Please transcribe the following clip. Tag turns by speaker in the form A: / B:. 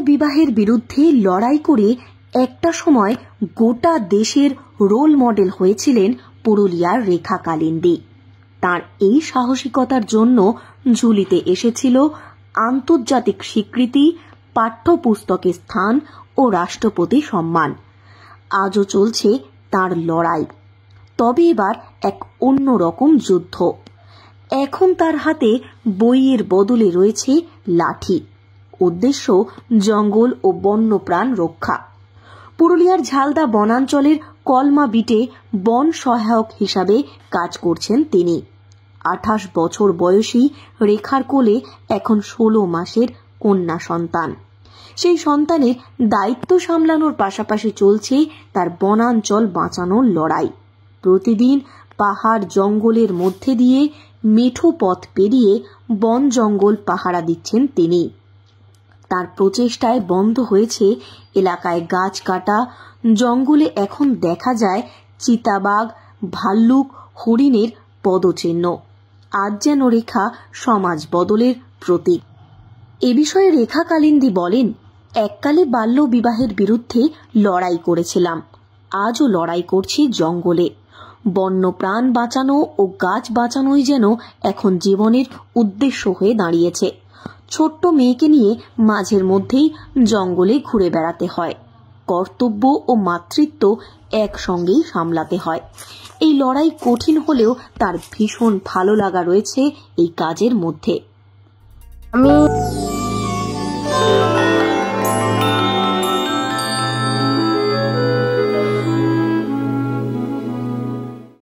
A: বিবাহের বিরুদ্ধে লড়াই করে একটা সময় গোটা দেশের রোল মডেল হয়েছিলেন পুরুলিয়ার রেখা কালিন্দী। তার এই সাহসিকতার জন্য ঝুলিতে এসেছিল আন্তর্জাতিক স্বীকৃতি, পাঠ্যপুস্তকে স্থান ও রাষ্ট্রপতি সম্মান। আজও চলছে তার লড়াই, তবে এবার এক অন্যরকম যুদ্ধ। এখন তার হাতে বইয়ের বদলে রয়েছে লাঠি। উদ্দেশ্য জঙ্গল ও বন্যপ্রাণ রক্ষা। পুরুলিয়ার ঝালদা বনাঞ্চলের কলমা বিটে বন সহায়ক হিসাবে কাজ করছেন তিনি। 28 বছর বয়সী রেখার কোলে এখন 16 মাসের কন্যা সন্তান। সেই সন্তানের দায়িত্ব সামলানোর পাশাপাশি চলছে তার বনাঞ্চল বাঁচানোর লড়াই। প্রতিদিন পাহাড় জঙ্গলের মধ্যে দিয়ে মেঠো পথ পেরিয়ে বন জঙ্গল পাহারা দিচ্ছেন তিনি। তার প্রচেষ্টায় বন্ধ হয়েছে এলাকায় গাছ কাটা। জঙ্গলে এখন দেখা যায় চিতাবাঘ, ভাল্লুক, হরিণের পদচিহ্ন। আজ যেন রেখা সমাজ বদলের প্রতীক। এ বিষয়ে রেখা কালিন্দী বলেন, এককালে বাল্য বিবাহের বিরুদ্ধে লড়াই করেছিলাম, আজও লড়াই করছি জঙ্গলে। বন্য প্রাণ বাঁচানো ও গাছ বাঁচানোই যেন এখন জীবনের উদ্দেশ্য হয়ে দাঁড়িয়েছে। ছোট্ট মেয়েকে নিয়ে মাঝের মধ্যেই জঙ্গলে ঘুরে বেড়াতে হয়। কর্তব্য ও মাতৃত্ব একসঙ্গেই সামলাতে হয়। এই লড়াই কঠিন হলেও তার ভীষণ ভালো লাগা রয়েছে এই কাজের মধ্যে।
B: আমি